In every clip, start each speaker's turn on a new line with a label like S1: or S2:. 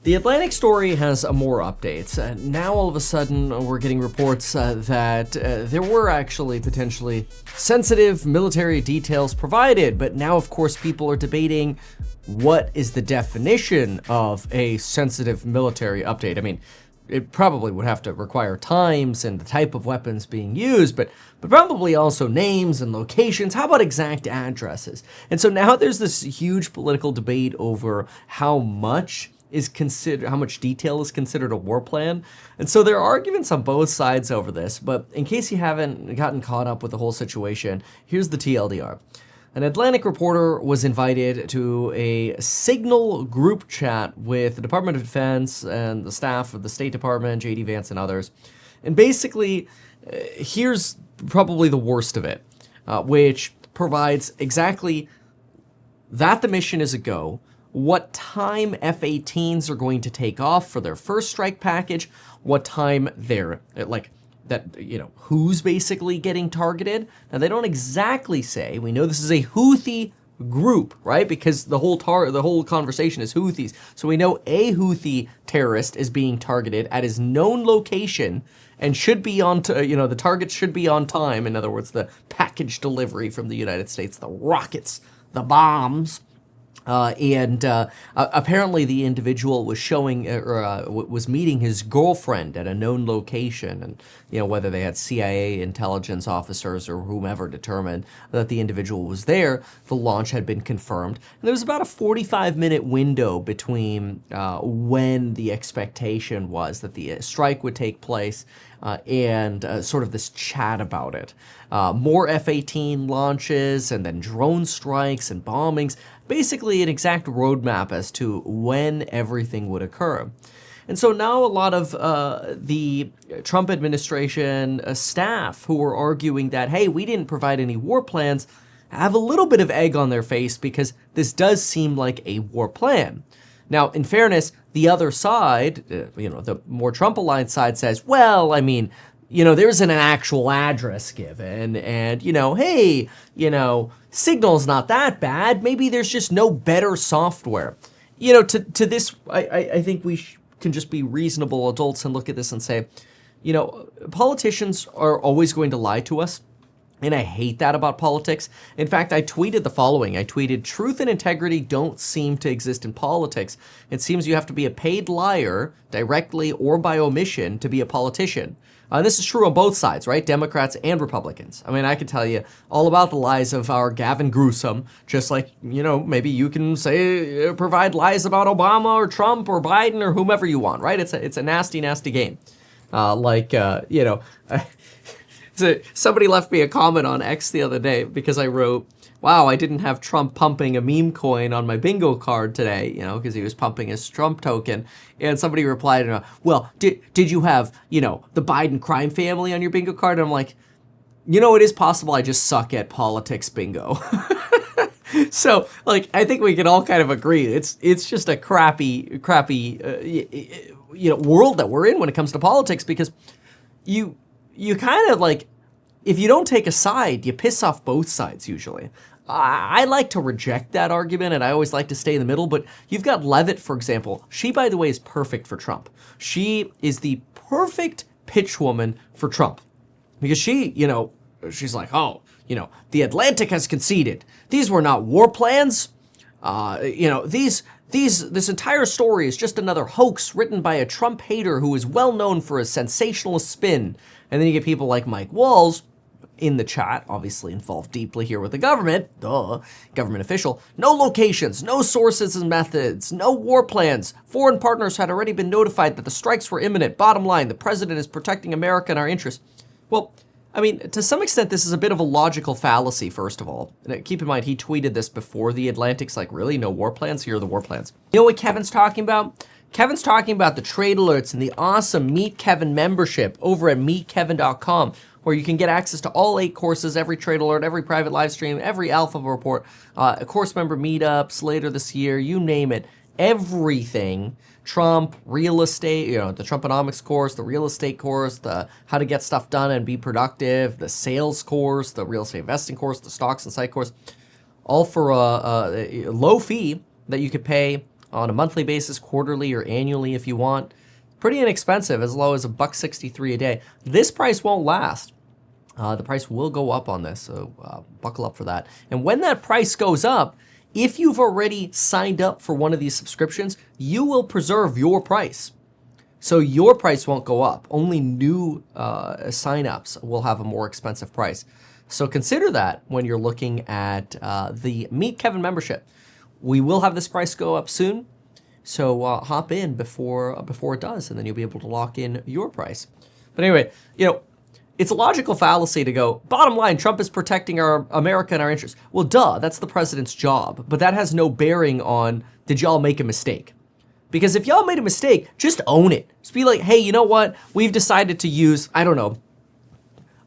S1: The Atlantic story has more updates. Now all of a sudden we're getting reports that there were actually potentially sensitive military details provided, but now of course people are debating what is the definition of a sensitive military update. I mean, it probably would have to require times and the type of weapons being used, but probably also names and locations. How about exact addresses? And so now there's this huge political debate over how much detail is considered a war plan. And so there are arguments on both sides over this, but in case you haven't gotten caught up with the whole situation, here's the TLDR. An Atlantic reporter was invited to a Signal group chat with the Department of Defense and the staff of the State Department, J.D. Vance and others. And basically, here's probably the worst of it, which provides exactly that the mission is a go, what time F-18s are going to take off for their first strike package, what time they're, who's basically getting targeted. Now, they don't exactly say. We know this is a Houthi group, right? Because the whole conversation is Houthis. So we know a Houthi terrorist is being targeted at his known location and should be the target should be on time. In other words, the package delivery from the United States, the rockets, the bombs. Apparently the individual was was meeting his girlfriend at a known location, and whether they had CIA intelligence officers or whomever determined that the individual was there, the launch had been confirmed. And there was about a 45-minute window between when the expectation was that the strike would take place and sort of this chat about it. More F-18 launches and then drone strikes and bombings. Basically an exact roadmap as to when everything would occur. And so now a lot of the Trump administration staff who were arguing that, hey, we didn't provide any war plans, have a little bit of egg on their face because this does seem like a war plan. Now, in fairness, the other side, the more Trump-aligned side says, well, I mean, there isn't an actual address given, and, hey, Signal's not that bad. Maybe there's just no better software. To this, I think we can just be reasonable adults and look at this and say, politicians are always going to lie to us. And I hate that about politics. In fact, I tweeted the following. I tweeted, truth and integrity don't seem to exist in politics. It seems you have to be a paid liar, directly or by omission, to be a politician. And this is true on both sides, right? Democrats and Republicans. I mean, I could tell you all about the lies of our Gavin Newsom, just like, maybe you can provide lies about Obama or Trump or Biden or whomever you want, right? It's a nasty, nasty game. So somebody left me a comment on X the other day because I wrote, wow, I didn't have Trump pumping a meme coin on my bingo card today, because he was pumping his Trump token. And somebody replied, well, did you have, the Biden crime family on your bingo card? And I'm like, it is possible I just suck at politics bingo. So, I think we can all kind of agree. It's just a crappy, world that we're in when it comes to politics, because you kind of if you don't take a side, you piss off both sides usually. I like to reject that argument, and I always like to stay in the middle, but you've got Levitt, for example. She, by the way, is perfect for Trump. She is the perfect pitch woman for Trump, because she, she's like, oh, the Atlantic has conceded. These were not war plans. This entire story is just another hoax written by a Trump hater who is well known for his sensationalist spin. And then you get people like Mike Walls in the chat, obviously involved deeply here with the government, government official. No locations, no sources and methods, no war plans. Foreign partners had already been notified that the strikes were imminent. Bottom line, the president is protecting America and our interests. Well, I mean, to some extent, this is a bit of a logical fallacy, first of all. And keep in mind, he tweeted this before the Atlantic's like, really? No war plans? Here are the war plans. You know what Kevin's talking about? Kevin's talking about the trade alerts and the awesome Meet Kevin membership over at meetkevin.com, where you can get access to all 8 courses, every trade alert, every private live stream, every alpha report, a course member meetups later this year, you name it. Everything Trump, real estate, the Trumponomics course, the real estate course, the how to get stuff done and be productive, the sales course, the real estate investing course, the stocks and site course, all for a low fee that you could pay on a monthly basis, quarterly, or annually if you want. Pretty inexpensive, as low as $1.63 a day. This price won't last. The price will go up on this, so buckle up for that. And when that price goes up, if you've already signed up for one of these subscriptions, you will preserve your price. So your price won't go up. Only new signups will have a more expensive price. So consider that when you're looking at the Meet Kevin membership. We will have this price go up soon. So hop in before it does, and then you'll be able to lock in your price. But anyway, it's a logical fallacy to go, bottom line, Trump is protecting our America and our interests. Well, duh, that's the president's job. But that has no bearing on, did y'all make a mistake? Because if y'all made a mistake, just own it. Just be like, hey, you know what? We've decided to use, I don't know,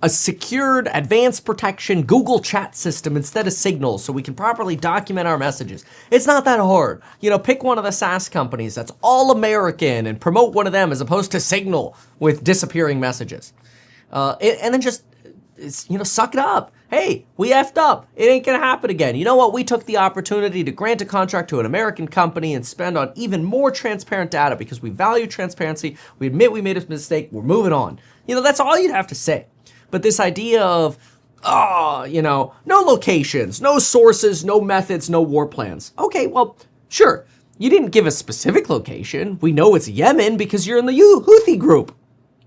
S1: a secured advanced protection Google chat system instead of Signal so we can properly document our messages. It's not that hard. Pick one of the SaaS companies that's all American and promote one of them as opposed to Signal with disappearing messages. And then just, suck it up. Hey, we effed up. It ain't gonna happen again. You know what? We took the opportunity to grant a contract to an American company and spend on even more transparent data because we value transparency. We admit we made a mistake. We're moving on. That's all you'd have to say. But this idea of, no locations, no sources, no methods, no war plans. Okay, well, sure. You didn't give a specific location. We know it's Yemen because you're in the Houthi group.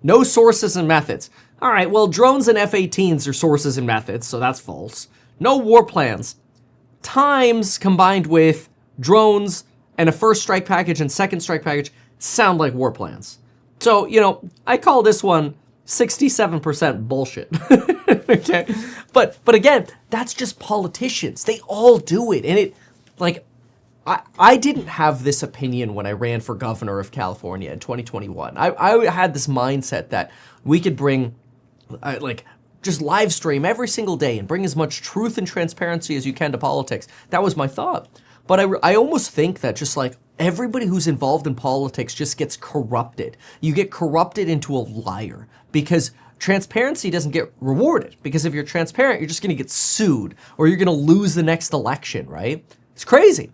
S1: No sources and methods. All right, well, drones and F-18s are sources and methods, so that's false. No war plans. Times combined with drones and a first strike package and second strike package sound like war plans. So, I call this one 67% bullshit. Okay? But again, that's just politicians. They all do it. And I didn't have this opinion when I ran for governor of California in 2021. I had this mindset that we could bring, just live stream every single day and bring as much truth and transparency as you can to politics. That was my thought. But I almost think that just everybody who's involved in politics just gets corrupted. You get corrupted into a liar because transparency doesn't get rewarded. Because if you're transparent, you're just going to get sued or you're going to lose the next election, right? It's crazy.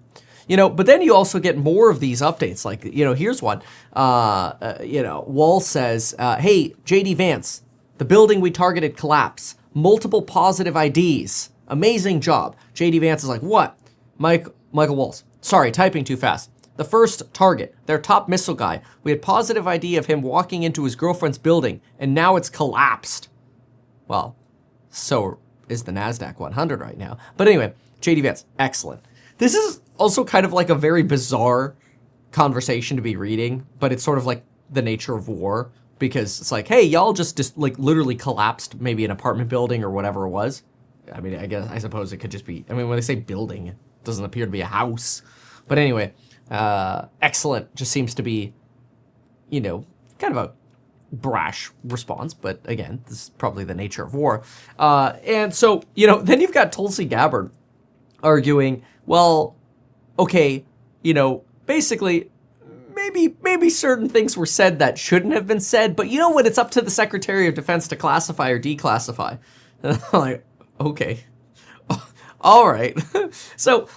S1: But then you also get more of these updates. Here's one. Wall says, hey, JD Vance, the building we targeted collapsed. Multiple positive IDs. Amazing job. JD Vance is like, what? Michael Walls. Sorry, typing too fast. The first target, their top missile guy. We had positive ID of him walking into his girlfriend's building, and now it's collapsed. Well, so is the NASDAQ 100 right now. But anyway, JD Vance, excellent. This is also kind of like a very bizarre conversation to be reading, but it's sort of like the nature of war because it's like, hey, y'all just literally collapsed maybe an apartment building or whatever it was. I mean, I suppose it could just be, when they say building, it doesn't appear to be a house. But anyway, excellent just seems to be, kind of a brash response. But again, this is probably the nature of war. And so, then you've got Tulsi Gabbard arguing, well, okay, basically, maybe certain things were said that shouldn't have been said, but what? It's up to the Secretary of Defense to classify or declassify. And I'm like, okay, all right. So,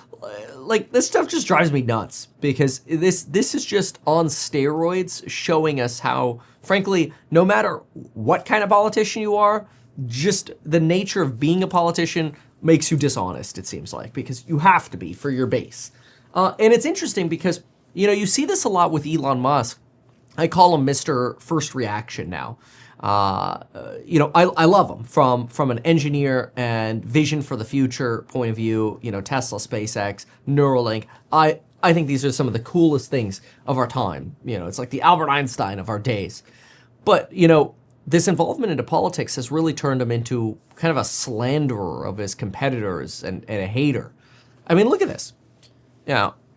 S1: this stuff just drives me nuts because this is just on steroids showing us how, frankly, no matter what kind of politician you are, just the nature of being a politician makes you dishonest, it seems like, because you have to be for your base. And it's interesting because, you see this a lot with Elon Musk. I call him Mr. First Reaction now. I love him from an engineer and vision for the future point of view, Tesla, SpaceX, Neuralink. I think these are some of the coolest things of our time. It's like the Albert Einstein of our days. But, this involvement into politics has really turned him into kind of a slanderer of his competitors and a hater. Look at this.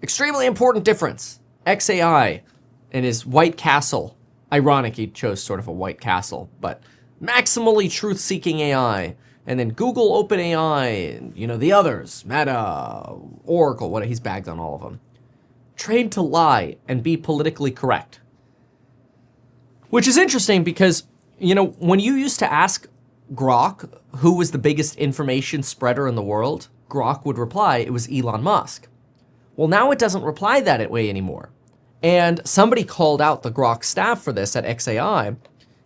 S1: Extremely important difference. XAI and his White Castle. Ironic he chose sort of a White Castle, but maximally truth-seeking AI. And then Google, OpenAI, and, the others, Meta, Oracle, he's bagged on all of them. Trained to lie and be politically correct. Which is interesting because, when you used to ask Grok who was the biggest information spreader in the world, Grok would reply it was Elon Musk. Well, now it doesn't reply that way anymore. And somebody called out the Grok staff for this at XAI,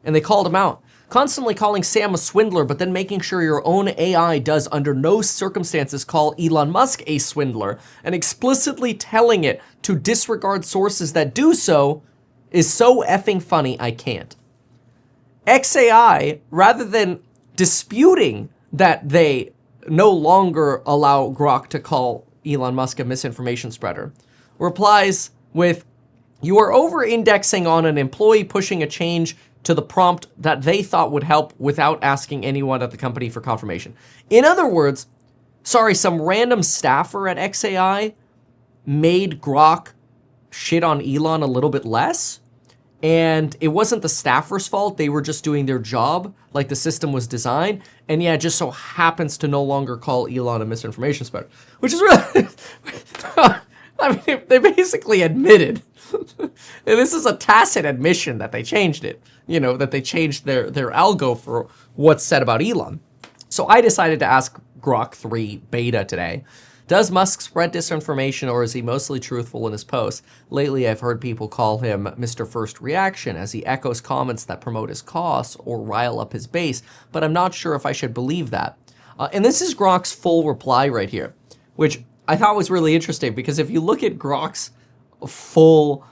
S1: and they called him out. Constantly calling Sam a swindler, but then making sure your own AI does under no circumstances call Elon Musk a swindler, and explicitly telling it to disregard sources that do so is so effing funny, I can't. XAI, rather than disputing that they no longer allow Grok to call Elon Musk a misinformation spreader, replies with, "You are over-indexing on an employee pushing a change to the prompt that they thought would help without asking anyone at the company for confirmation." In other words, sorry, some random staffer at XAI made Grok shit on Elon a little bit less, and it wasn't the staffer's fault. They were just doing their job like the system was designed, and yeah, it just so happens to no longer call Elon a misinformation spreader, which is really, I mean, they basically admitted, and this is a tacit admission that they changed it, that they changed their algo for what's said about Elon. So I decided to ask Grok 3 beta today, does Musk spread disinformation, or is he mostly truthful in his posts? Lately, I've heard people call him Mr. First Reaction, as he echoes comments that promote his cause or rile up his base, but I'm not sure if I should believe that. And this is Grok's full reply right here, which I thought was really interesting, because if you look at Grok's full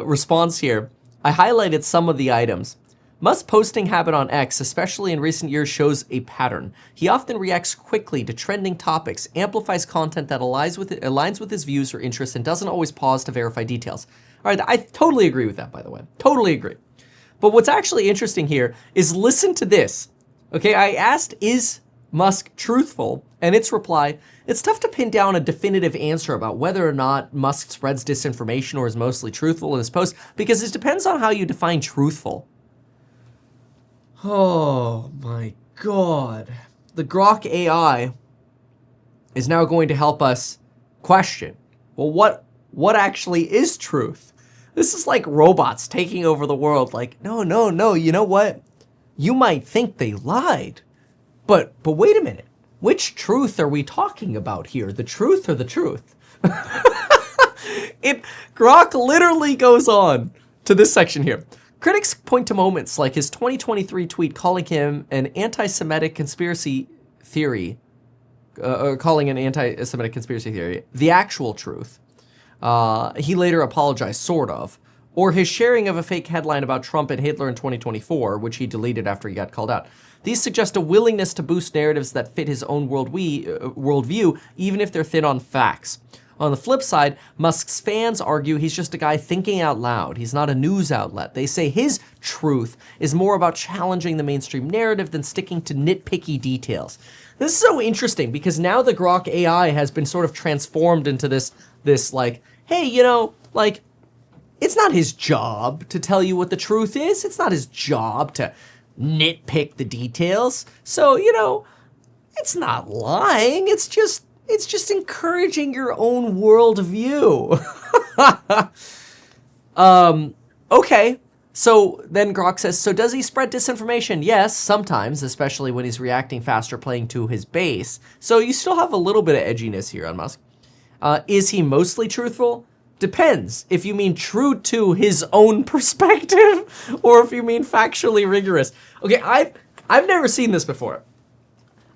S1: response here, I highlighted some of the items. Musk's posting habit on X, especially in recent years, shows a pattern. He often reacts quickly to trending topics, amplifies content that aligns with his views or interests, and doesn't always pause to verify details. All right, I totally agree with that, by the way. Totally agree. But what's actually interesting here is listen to this. Okay, I asked, is Musk truthful? And its reply, it's tough to pin down a definitive answer about whether or not Musk spreads disinformation or is mostly truthful in his posts, because it depends on how you define truthful. Oh my God. The Grok AI is now going to help us question, well, what actually is truth? This is like robots taking over the world. Like, no, you know what? You might think they lied, but wait a minute. Which truth are we talking about here? The truth or the truth? Grok literally goes on to this section here. Critics point to moments like his 2023 tweet calling him an anti-Semitic conspiracy theory, the actual truth. He later apologized, sort of. Or his sharing of a fake headline about Trump and Hitler in 2024, which he deleted after he got called out. These suggest a willingness to boost narratives that fit his own worldview, even if they're thin on facts. On the flip side, Musk's fans argue he's just a guy thinking out loud. He's not a news outlet. They say his truth is more about challenging the mainstream narrative than sticking to nitpicky details. This is so interesting, because now the Grok AI has been sort of transformed into this like, hey, it's not his job to tell you what the truth is. It's not his job to nitpick the details. So, it's not lying. It's just encouraging your own worldview. Okay. So then Grok says, so does he spread disinformation? Yes, sometimes, especially when he's reacting fast or playing to his base. So you still have a little bit of edginess here on Musk. Is he mostly truthful? Depends if you mean true to his own perspective or if you mean factually rigorous. Okay, I've never seen this before.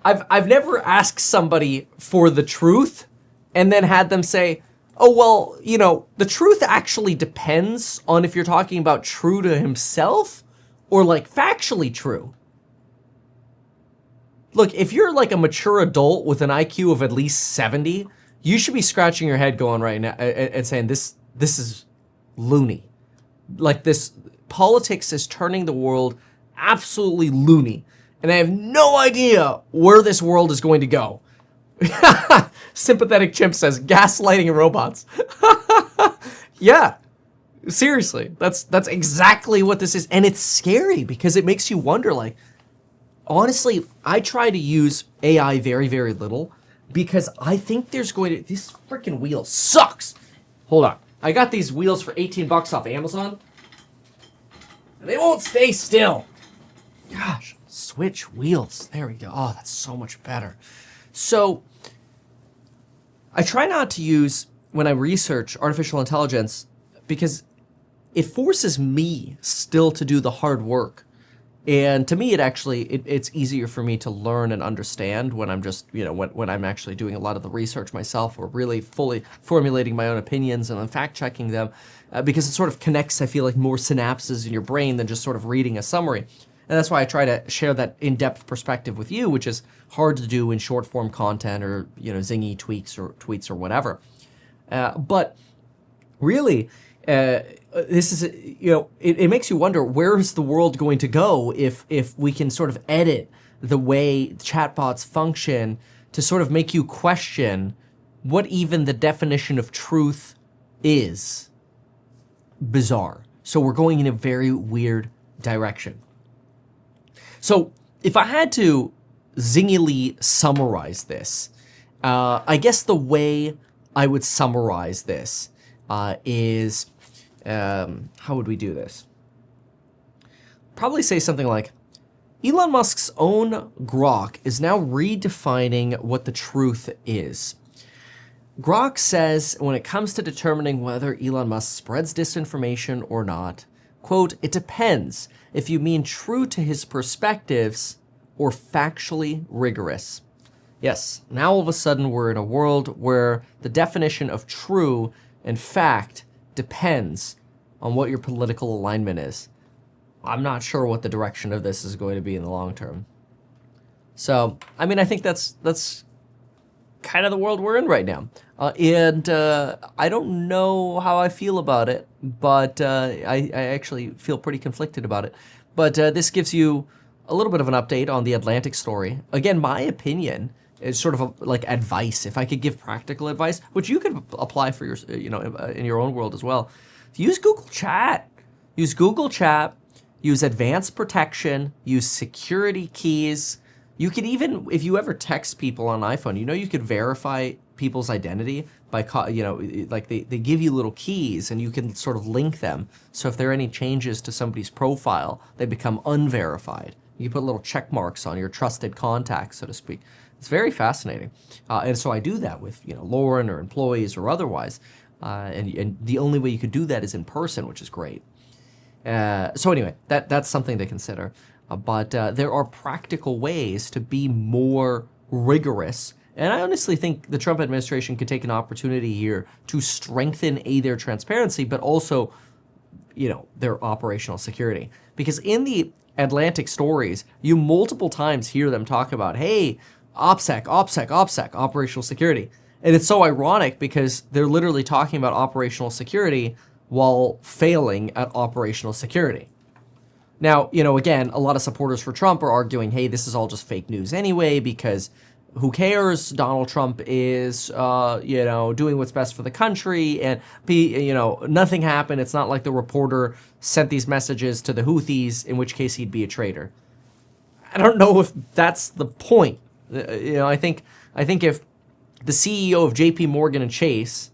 S1: I've never asked somebody for the truth and then had them say, oh, well, the truth actually depends on if you're talking about true to himself or like factually true. Look, if you're like a mature adult with an IQ of at least 70, you should be scratching your head going right now and saying this is loony. Like this politics is turning the world absolutely loony. And I have no idea where this world is going to go. Sympathetic Chimp says, gaslighting robots. Yeah, seriously, that's exactly what this is. And it's scary because it makes you wonder, like, honestly, I try to use AI very, very little because I think there's going to, this freaking wheel sucks. Hold on. I got these wheels for $18 off Amazon. And they won't stay still. Gosh, switch wheels. There we go. Oh, that's so much better. So I try not to use when I research artificial intelligence because it forces me still to do the hard work. And to me, it's easier for me to learn and understand when I'm just, when I'm actually doing a lot of the research myself or really fully formulating my own opinions and then fact checking them, because it sort of connects, I feel like, more synapses in your brain than just sort of reading a summary. And that's why I try to share that in-depth perspective with you, which is hard to do in short form content or, zingy tweets or whatever. But really, this is, it makes you wonder, where is the world going to go if we can sort of edit the way chatbots function to sort of make you question what even the definition of truth is? Bizarre. So we're going in a very weird direction. So if I had to zingily summarize this, I guess the way I would summarize this is, how would we do this? Probably say something like, Elon Musk's own Grok is now redefining what the truth is. Grok says when it comes to determining whether Elon Musk spreads disinformation or not, quote, it depends if you mean true to his perspectives or factually rigorous. Yes, now all of a sudden we're in a world where the definition of true and fact depends on what your political alignment is. I'm not sure what the direction of this is going to be in the long term. So, I mean, I think that's kind of the world we're in right now. And I don't know how I feel about it, but I actually feel pretty conflicted about it. But this gives you a little bit of an update on the Atlantic story. Again, my opinion is sort of like advice. If I could give practical advice, which you could apply for your, in your own world as well. Use Google Chat. Use Google Chat. Use advanced protection. Use security keys. You could even, if you ever text people on iPhone, you could verify people's identity by, like they give you little keys and you can sort of link them. So if there are any changes to somebody's profile, they become unverified. You can put little check marks on your trusted contacts, so to speak. It's very fascinating. And so I do that with, Lauren or employees or otherwise. And the only way you could do that is in person, which is great. So anyway, that's something to consider. But there are practical ways to be more rigorous. And I honestly think the Trump administration could take an opportunity here to strengthen their transparency, but also, their operational security. Because in the Atlantic stories, you multiple times hear them talk about, hey, OPSEC, operational security. And it's so ironic because they're literally talking about operational security while failing at operational security. Now, again, a lot of supporters for Trump are arguing, hey, this is all just fake news anyway, because who cares? Donald Trump is, doing what's best for the country, and, nothing happened. It's not like the reporter sent these messages to the Houthis, in which case he'd be a traitor. I don't know if that's the point. I think if the CEO of JP Morgan and Chase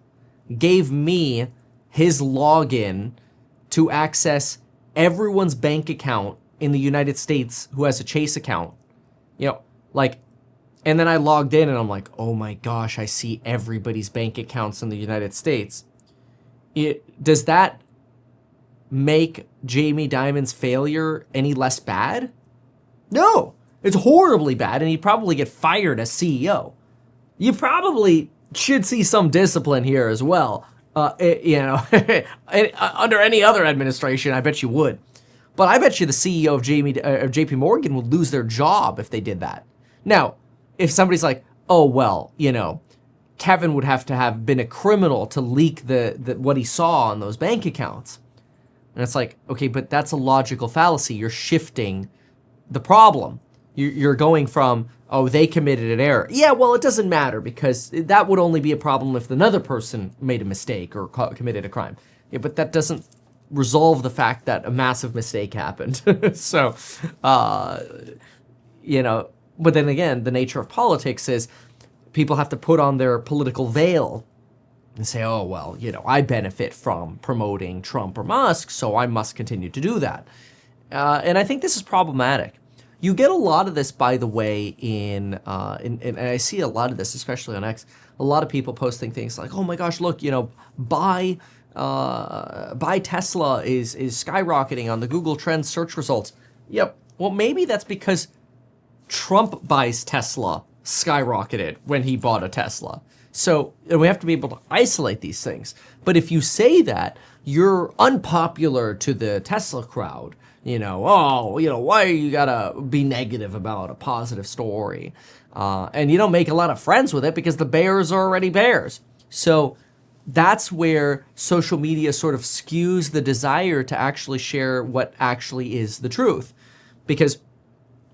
S1: gave me his login to access everyone's bank account in the United States who has a Chase account, and then I logged in and I'm like, oh my gosh, I see everybody's bank accounts in the United States. Does that make Jamie Dimon's failure any less bad? No, it's horribly bad, and he'd probably get fired as CEO. You probably should see some discipline here as well. Under any other administration, I bet you would. But I bet you the CEO of JP Morgan would lose their job if they did that. Now, if somebody's like, oh, well, Kevin would have to have been a criminal to leak the what he saw on those bank accounts. And it's like, okay, but that's a logical fallacy. You're shifting the problem. You're going from, oh, they committed an error. Yeah, well, it doesn't matter because that would only be a problem if another person made a mistake or committed a crime. Yeah, but that doesn't resolve the fact that a massive mistake happened. So, but then again, the nature of politics is people have to put on their political veil and say, oh, well, I benefit from promoting Trump or Musk, so I must continue to do that. And I think this is problematic. You get a lot of this, by the way, and I see a lot of this, especially on X. A lot of people posting things like, "Oh my gosh, look, buy Tesla is skyrocketing on the Google Trends search results." Yep. Well, maybe that's because Trump buys Tesla skyrocketed when he bought a Tesla. So we have to be able to isolate these things. But if you say that, you're unpopular to the Tesla crowd. Why you gotta be negative about a positive story? And you don't make a lot of friends with it because the bears are already bears. So that's where social media sort of skews the desire to actually share what actually is the truth. Because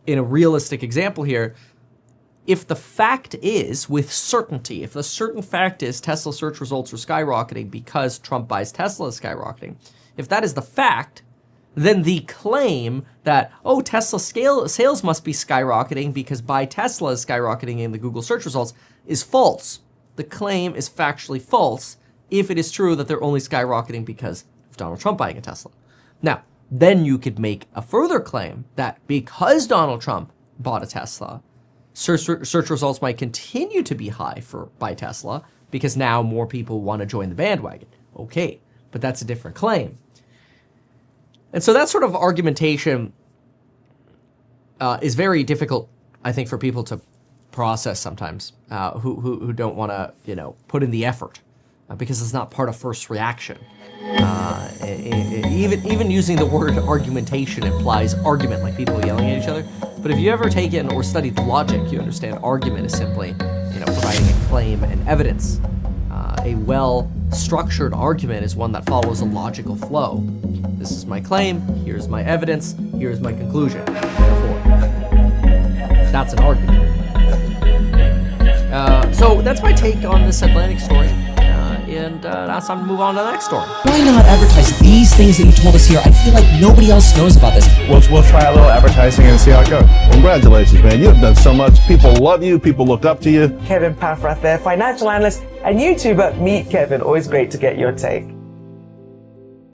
S1: in a realistic example here, if the fact is, with certainty, if the certain fact is Tesla search results are skyrocketing because Trump buys Tesla is skyrocketing, if that is the fact, then the claim that, Tesla sales must be skyrocketing because buy Tesla is skyrocketing in the Google search results is false. The claim is factually false if it is true that they're only skyrocketing because of Donald Trump buying a Tesla. Now, then you could make a further claim that because Donald Trump bought a Tesla, search results might continue to be high for buy Tesla because now more people want to join the bandwagon. Okay, but that's a different claim. And so that sort of argumentation is very difficult, I think, for people to process sometimes, who don't want to, put in the effort because it's not part of first reaction. Even using the word argumentation implies argument, like people yelling at each other. But if you ever taken or studied logic, you understand argument is simply, providing a claim and evidence. A well-structured argument is one that follows a logical flow. This is my claim, here's my evidence, here's my conclusion. Therefore, that's an argument. So that's my take on this Atlantic story. And now it's time to move on to the next story.
S2: Why not advertise these things that you told us here? I feel like nobody else knows about this.
S3: We'll try a little advertising and see how it goes. Congratulations, man. You have done so much. People love you. People look up to you.
S4: Kevin Paffrath there, financial analyst and YouTuber. Meet Kevin. Always great to get your take.